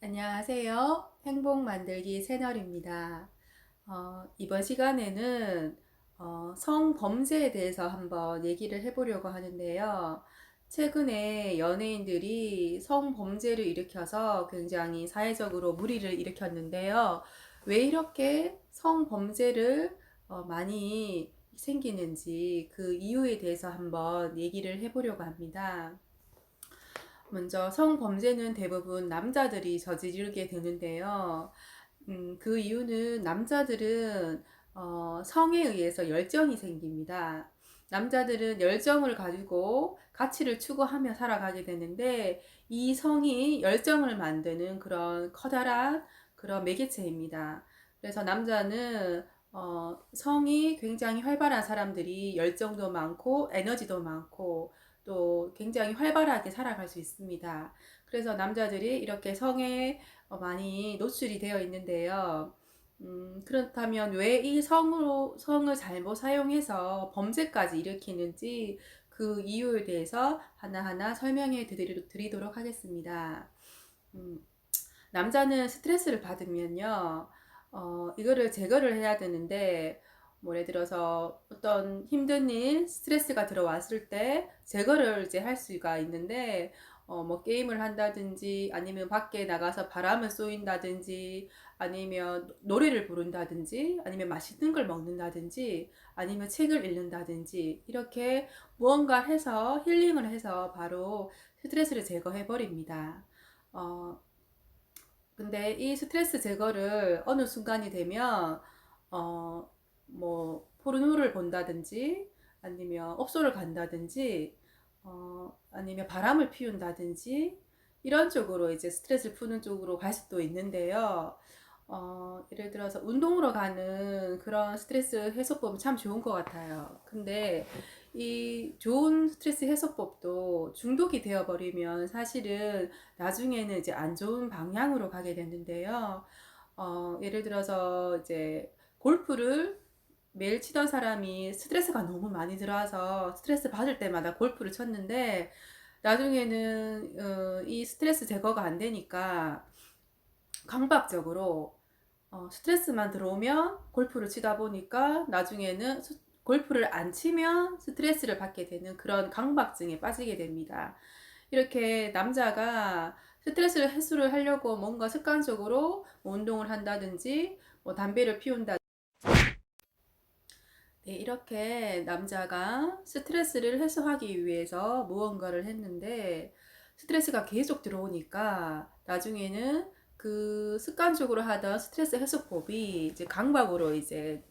안녕하세요. 행복 만들기 채널입니다. 이번 시간에는 성범죄에 대해서 한번 얘기를 해보려고 하는데요. 최근에 연예인들이 성범죄를 일으켜서 굉장히 사회적으로 물의를 일으켰는데요. 왜 이렇게 성범죄를 많이 생기는지 그 이유에 대해서 한번 얘기를 해보려고 합니다. 먼저 성범죄는 대부분 남자들이 저지르게 되는데요. 그 이유는 남자들은 성에 의해서 열정이 생깁니다. 남자들은 열정을 가지고 가치를 추구하며 살아가게 되는데 이 성이 열정을 만드는 그런 커다란 그런 매개체입니다. 그래서 남자는 성이 굉장히 활발한 사람들이 열정도 많고 에너지도 많고 또 굉장히 활발하게 살아갈 수 있습니다. 그래서 남자들이 이렇게 성에 많이 노출이 되어 있는데요. 그렇다면 왜 이 성을 잘못 사용해서 범죄까지 일으키는지 그 이유에 대해서 하나하나 설명해 드리도록 하겠습니다. 음, 남자는 스트레스를 받으면요, 이거를 제거를 해야 되는데, 뭐 예를 들어서 어떤 힘든 일, 스트레스가 들어왔을 때 제거를 이제 할 수가 있는데, 뭐 게임을 한다든지, 아니면 밖에 나가서 바람을 쏘인다든지, 아니면 노래를 부른다든지, 아니면 맛있는 걸 먹는다든지, 아니면 책을 읽는다든지, 이렇게 무언가 해서 힐링을 해서 바로 스트레스를 제거해 버립니다. 어, 근데 이 스트레스 제거를 어느 순간이 되면 어 뭐 포르노를 본다든지 아니면 업소를 간다든지 아니면 바람을 피운다든지 이런 쪽으로 이제 스트레스를 푸는 쪽으로 갈 수도 있는데요. 예를 들어서 운동으로 가는 그런 스트레스 해소법은 참 좋은 것 같아요. 근데 이 좋은 스트레스 해소법도 중독이 되어버리면 사실은 나중에는 이제 안 좋은 방향으로 가게 되는데요. 예를 들어서 이제 골프를 매일 치던 사람이 스트레스가 너무 많이 들어와서 스트레스 받을 때마다 골프를 쳤는데 나중에는 이 스트레스 제거가 안 되니까 강박적으로 스트레스만 들어오면 골프를 치다 보니까 나중에는 골프를 안 치면 스트레스를 받게 되는 그런 강박증에 빠지게 됩니다. 이렇게 남자가 스트레스를 해소를 하려고 뭔가 습관적으로 뭐 운동을 한다든지 뭐 담배를 피운다. 네, 이렇게 남자가 스트레스를 해소하기 위해서 무언가를 했는데 스트레스가 계속 들어오니까 나중에는 그 습관적으로 하던 스트레스 해소법이 이제 강박으로 이제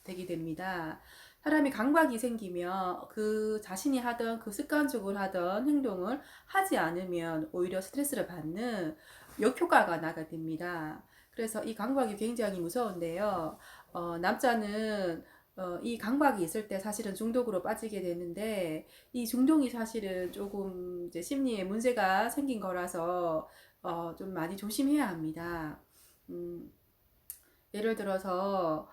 되게 됩니다. 사람이 강박이 생기면 그 자신이 하던 그 습관적으로 하던 행동을 하지 않으면 오히려 스트레스를 받는 역효과가 나게 됩니다. 그래서 이 강박이 굉장히 무서운데요. 남자는 이 강박이 있을 때 사실은 중독으로 빠지게 되는데 이 중독이 사실은 조금 이제 심리에 문제가 생긴 거라서 좀 많이 조심해야 합니다. 음, 예를 들어서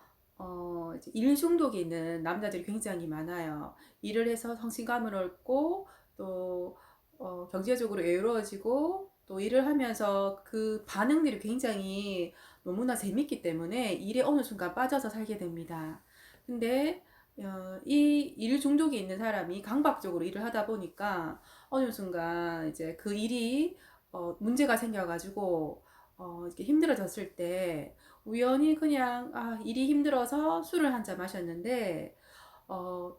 이제 일 중독이 있는 남자들이 굉장히 많아요. 일을 해서 성취감을 얻고 또 경제적으로 여유로워지고 또 일을 하면서 그 반응들이 굉장히 너무나 재밌기 때문에 일에 어느 순간 빠져서 살게 됩니다. 근데 이 일 중독이 있는 사람이 강박적으로 일을 하다 보니까 어느 순간 이제 그 일이 문제가 생겨가지고 이렇게 힘들어졌을 때 우연히 그냥 일이 힘들어서 술을 한 잔 마셨는데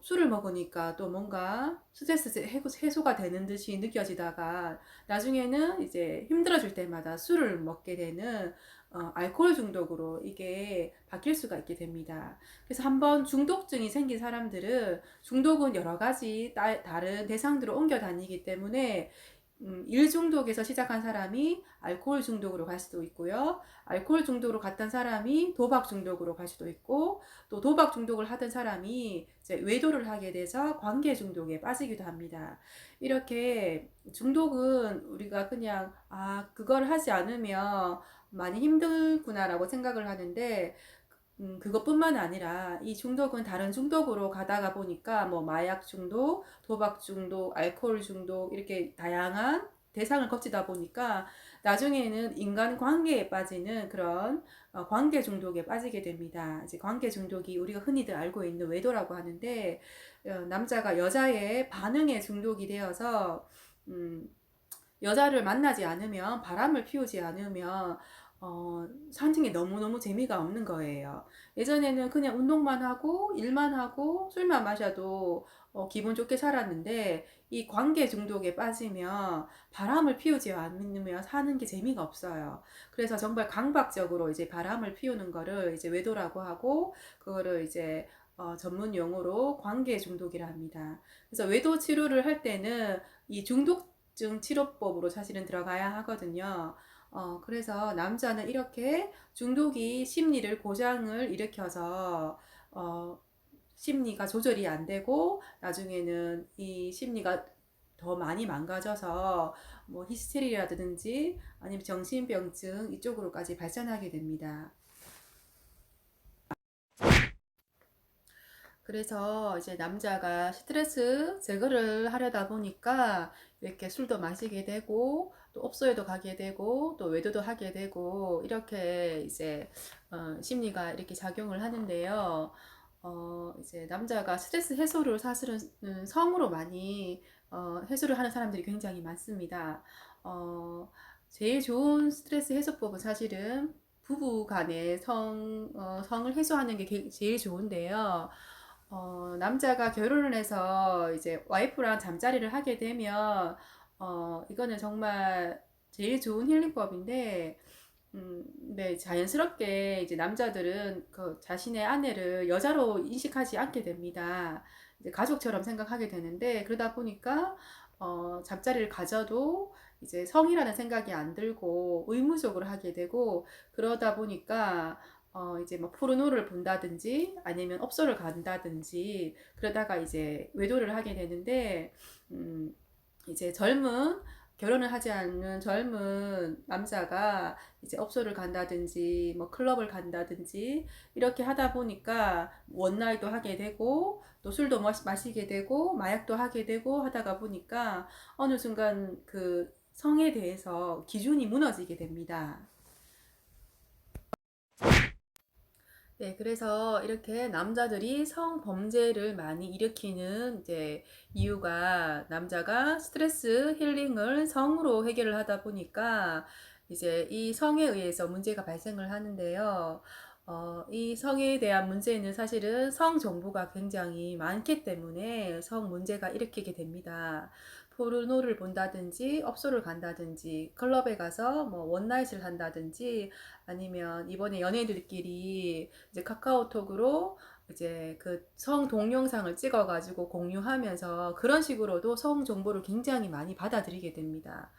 술을 먹으니까 또 뭔가 스트레스 해소가 되는 듯이 느껴지다가 나중에는 이제 힘들어질 때마다 술을 먹게 되는 알코올 중독으로 이게 바뀔 수가 있게 됩니다. 그래서 한번 중독증이 생긴 사람들은 중독은 여러 가지 다른 대상들을 옮겨 다니기 때문에 일 중독에서 시작한 사람이 알코올 중독으로 갈 수도 있고요. 알코올 중독으로 갔던 사람이 도박 중독으로 갈 수도 있고, 또 도박 중독을 하던 사람이 이제 외도를 하게 돼서 관계 중독에 빠지기도 합니다. 이렇게 중독은 우리가 그냥, 그걸 하지 않으면 많이 힘들구나라고 생각을 하는데, 그것뿐만 아니라 이 중독은 다른 중독으로 가다가 보니까 뭐 마약 중독, 도박 중독, 알코올 중독 이렇게 다양한 대상을 거치다 보니까 나중에는 인간 관계에 빠지는 그런 관계 중독에 빠지게 됩니다. 이제 관계 중독이 우리가 흔히들 알고 있는 외도라고 하는데 남자가 여자의 반응에 중독이 되어서 음, 여자를 만나지 않으면 바람을 피우지 않으면 사는 게 너무너무 재미가 없는 거예요. 예전에는 그냥 운동만 하고 일만 하고 술만 마셔도 기분 좋게 살았는데 이 관계 중독에 빠지면 바람을 피우지 않으면 사는 게 재미가 없어요. 그래서 정말 강박적으로 이제 바람을 피우는 거를 이제 외도라고 하고 그거를 이제 전문 용어로 관계 중독이라 합니다. 그래서 외도 치료를 할 때는 이 중독증 치료법으로 사실은 들어가야 하거든요. 그래서 남자는 이렇게 중독이 심리를 고장을 일으켜서 어, 심리가 조절이 안 되고 나중에는 이 심리가 더 많이 망가져서 뭐 히스테리라든지 아니면 정신병증 이쪽으로까지 발전하게 됩니다. 그래서 이제 남자가 스트레스 제거를 하려다 보니까 이렇게 술도 마시게 되고 또 업소에도 가게 되고 또 외도도 하게 되고 이렇게 이제 심리가 이렇게 작용을 하는데요. 이제 남자가 스트레스 해소를 사실은 성으로 많이 해소를 하는 사람들이 굉장히 많습니다. 어, 제일 좋은 스트레스 해소법은 사실은 부부 간의 성을 해소하는 게 제일 좋은데요. 남자가 결혼을 해서 이제 와이프랑 잠자리를 하게 되면, 이거는 정말 제일 좋은 힐링법인데, 네, 자연스럽게 이제 남자들은 그 자신의 아내를 여자로 인식하지 않게 됩니다. 이제 가족처럼 생각하게 되는데, 그러다 보니까, 잠자리를 가져도 이제 성이라는 생각이 안 들고 의무적으로 하게 되고, 그러다 보니까, 이제 뭐 포르노를 본다든지 아니면 업소를 간다든지 그러다가 이제 외도를 하게 되는데, 음, 이제 결혼을 하지 않는 젊은 남자가 이제 업소를 간다든지 뭐 클럽을 간다든지 이렇게 하다 보니까 원나잇도 하게 되고 또 술도 마시게 되고 마약도 하게 되고 하다가 보니까 어느 순간 그 성에 대해서 기준이 무너지게 됩니다. 네, 그래서 이렇게 남자들이 성범죄를 많이 일으키는 이제 이유가 남자가 스트레스 힐링을 성으로 해결을 하다 보니까 이제 이 성에 의해서 문제가 발생을 하는데요. 이 성에 대한 문제는 사실은 성 정보가 굉장히 많기 때문에 성 문제가 일으키게 됩니다. 포르노를 본다든지, 업소를 간다든지, 클럽에 가서 뭐 원나잇을 한다든지, 아니면 이번에 연예인들끼리 이제 카카오톡으로 이제 그 성 동영상을 찍어가지고 공유하면서 그런 식으로도 성 정보를 굉장히 많이 받아들이게 됩니다.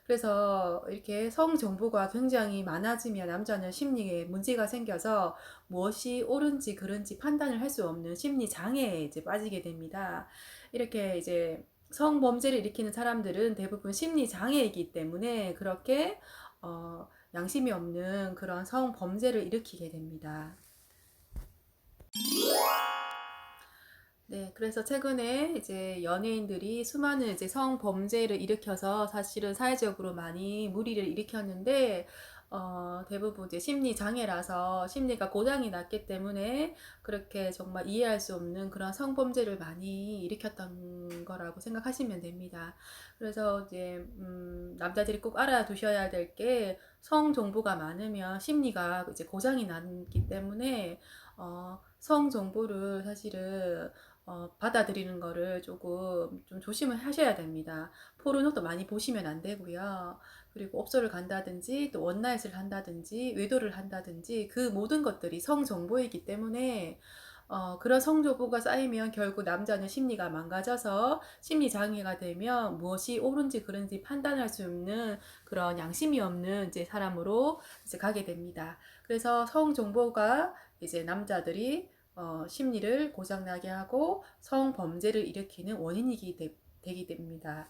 그래서 이렇게 성 정보가 굉장히 많아지면 남자는 심리에 문제가 생겨서 무엇이 옳은지 그른지 판단을 할 수 없는 심리 장애에 이제 빠지게 됩니다. 이렇게 이제 성범죄를 일으키는 사람들은 대부분 심리 장애이기 때문에 그렇게 양심이 없는 그런 성범죄를 일으키게 됩니다. 네, 그래서 최근에 이제 연예인들이 수많은 이제 성범죄를 일으켜서 사실은 사회적으로 많이 무리를 일으켰는데, 대부분 이제 심리 장애라서 심리가 고장이 났기 때문에 그렇게 정말 이해할 수 없는 그런 성범죄를 많이 일으켰던 거라고 생각하시면 됩니다. 그래서 이제, 남자들이 꼭 알아두셔야 될 게 성 정보가 많으면 심리가 이제 고장이 났기 때문에, 성 정보를 사실은 받아들이는 거를 조금 좀 조심을 하셔야 됩니다. 포르노도 많이 보시면 안 되고요. 그리고 업소를 간다든지 또 원나잇을 한다든지 외도를 한다든지 그 모든 것들이 성정보이기 때문에 그런 성정보가 쌓이면 결국 남자는 심리가 망가져서 심리 장애가 되면 무엇이 옳은지 그른지 판단할 수 없는 그런 양심이 없는 이제 사람으로 이제 가게 됩니다. 그래서 성정보가 이제 남자들이 심리를 고장나게 하고 성범죄를 일으키는 되기 됩니다.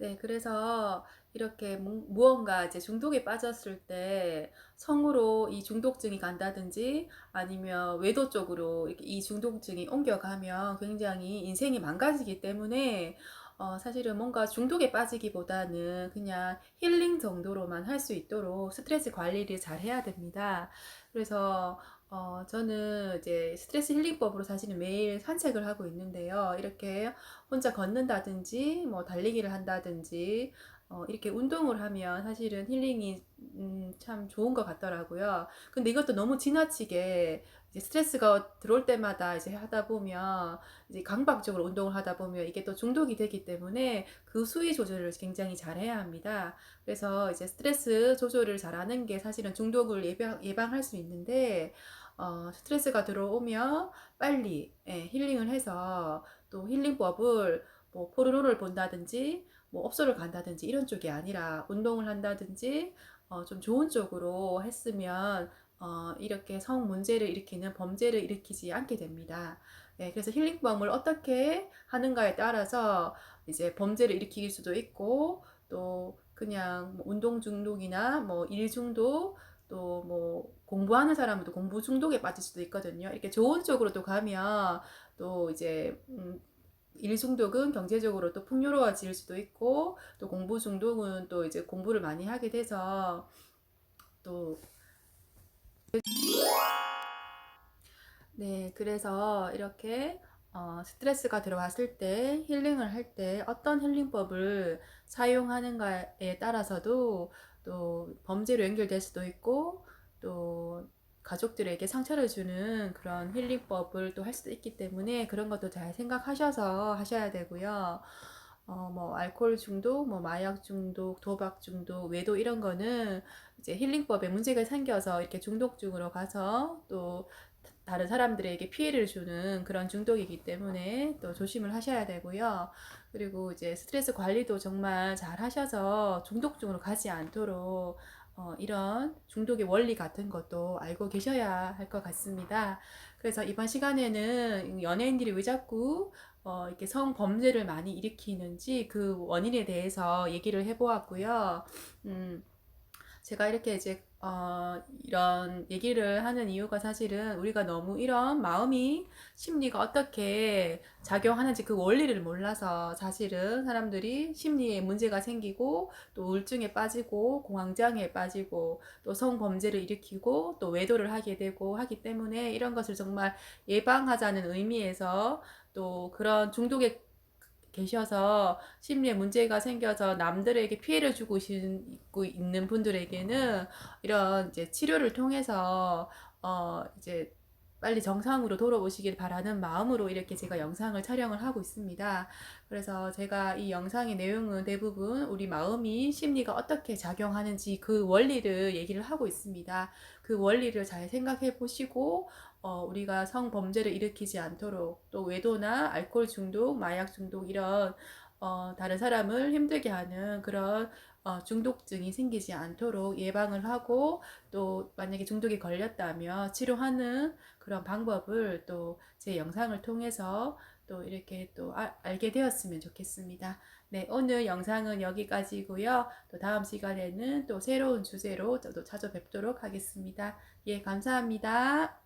네, 그래서 이렇게 무언가 이제 중독에 빠졌을 때 성으로 이 중독증이 간다든지 아니면 외도 쪽으로 이렇게 이 중독증이 옮겨가면 굉장히 인생이 망가지기 때문에 사실은 뭔가 중독에 빠지기보다는 그냥 힐링 정도로만 할 수 있도록 스트레스 관리를 잘 해야 됩니다. 그래서 저는 이제 스트레스 힐링법으로 사실은 매일 산책을 하고 있는데요. 이렇게 혼자 걷는다든지 뭐 달리기를 한다든지 이렇게 운동을 하면 사실은 힐링이 참 좋은 것 같더라고요. 근데 이것도 너무 지나치게 이제 스트레스가 들어올 때마다 이제 하다 보면 이제 강박적으로 운동을 하다 보면 이게 또 중독이 되기 때문에 그 수위 조절을 굉장히 잘 해야 합니다. 그래서 이제 스트레스 조절을 잘하는 게 사실은 중독을 예방할 수 있는데 스트레스가 들어오면 빨리 힐링을 해서 또 힐링법을 뭐 포르노를 본다든지 뭐 업소를 간다든지 이런 쪽이 아니라 운동을 한다든지 좀 좋은 쪽으로 했으면 이렇게 성 문제를 일으키는 범죄를 일으키지 않게 됩니다. 네, 그래서 힐링법을 어떻게 하는가에 따라서 이제 범죄를 일으킬 수도 있고 또 그냥 뭐 운동 중독이나 뭐 일 중독 또 뭐 공부하는 사람도 공부 중독에 빠질 수도 있거든요. 이렇게 좋은 쪽으로 또 가면 또 이제 일 중독은 경제적으로 또 풍요로워질 수도 있고 또 공부 중독은 또 이제 공부를 많이 하게 돼서 또 네, 그래서 이렇게 스트레스가 들어왔을 때 힐링을 할 때 어떤 힐링법을 사용하는가에 따라서도 또 범죄로 연결될 수도 있고 또 가족들에게 상처를 주는 그런 힐링법을 또 할 수도 있기 때문에 그런 것도 잘 생각하셔서 하셔야 되고요. 뭐 알코올 중독, 뭐 마약 중독, 도박 중독, 외도 이런 거는 이제 힐링법에 문제가 생겨서 이렇게 중독증으로 가서 또 다른 사람들에게 피해를 주는 그런 중독이기 때문에 또 조심을 하셔야 되고요. 그리고 이제 스트레스 관리도 정말 잘 하셔서 중독증으로 가지 않도록 이런 중독의 원리 같은 것도 알고 계셔야 할 것 같습니다. 그래서 이번 시간에는 연예인들이 왜 자꾸 이렇게 성범죄를 많이 일으키는지 그 원인에 대해서 얘기를 해보았고요. 음, 제가 이렇게 이제 이런 얘기를 하는 이유가 사실은 우리가 너무 이런 마음이 심리가 어떻게 작용하는지 그 원리를 몰라서 사실은 사람들이 심리에 문제가 생기고 또 우울증에 빠지고 공황장애에 빠지고 또 성범죄를 일으키고 또 외도를 하게 되고 하기 때문에 이런 것을 정말 예방하자는 의미에서 또 그런 중독에 계셔서 심리에 문제가 생겨서 남들에게 피해를 주고 있는 분들에게는 이런 이제 치료를 통해서 이제 빨리 정상으로 돌아오시길 바라는 마음으로 이렇게 제가 영상을 촬영을 하고 있습니다. 그래서 제가 이 영상의 내용은 대부분 우리 마음이 심리가 어떻게 작용하는지 그 원리를 얘기를 하고 있습니다. 그 원리를 잘 생각해 보시고 우리가 성범죄를 일으키지 않도록 또 외도나 알코올 중독, 마약 중독 이런 다른 사람을 힘들게 하는 그런 중독증이 생기지 않도록 예방을 하고 또 만약에 중독이 걸렸다면 치료하는 그런 방법을 또 제 영상을 통해서 또 이렇게 또 알게 되었으면 좋겠습니다. 네, 오늘 영상은 여기까지고요. 또 다음 시간에는 또 새로운 주제로 또 찾아뵙도록 하겠습니다. 예, 감사합니다.